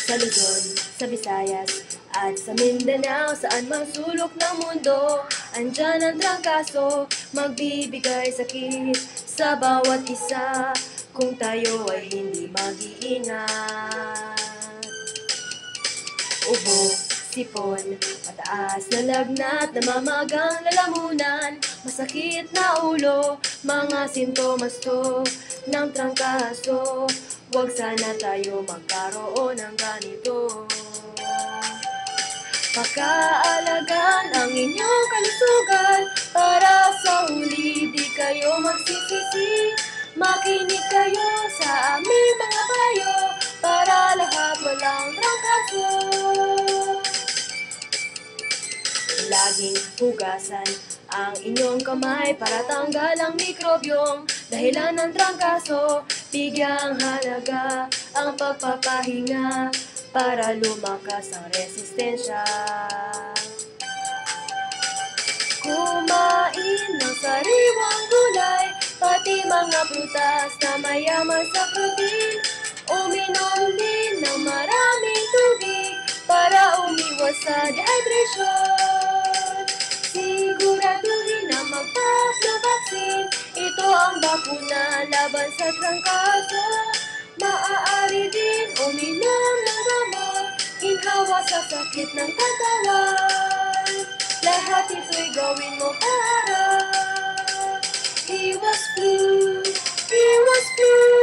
Sa Luzon, sa Visayas, at sa Mindanao, saan mang sulok ng mundo, andyan ang trangkaso, magbibigay sakit sa bawat isa, kung tayo ay hindi mag-iingat. Ubo, sipon, mataas na lagnat, namamagang lalamunan, masakit na ulo, mga sintomas to ng trangkaso. Huwag sana tayo magkaroon ng ganito. Pagkaalagan ang inyong kalusugan, para sa huli di kayo magsisisi. Makinig kayo sa aming mga payo, para lahat walang trangkaso. Laging hugasan ang inyong kamay para tanggal ang mikrobyong dahilan ng trangkaso. Bigyang halaga ang pagpapahinga para lumakas ang resistensya. Kumain ng sariwang gulay, pati mga prutas na mayaman sa protein. Uminom din ng maraming tubig para umiwas sa dehydration. Siguraduhin na magpa-flu vaccine, ito ang bakuna laban sa trangkaso. Maaari din uminom ng gamot, ginhawa sa sakit ng katawan. Lahat ito'y gawin mo para iwas flu, iwas flu.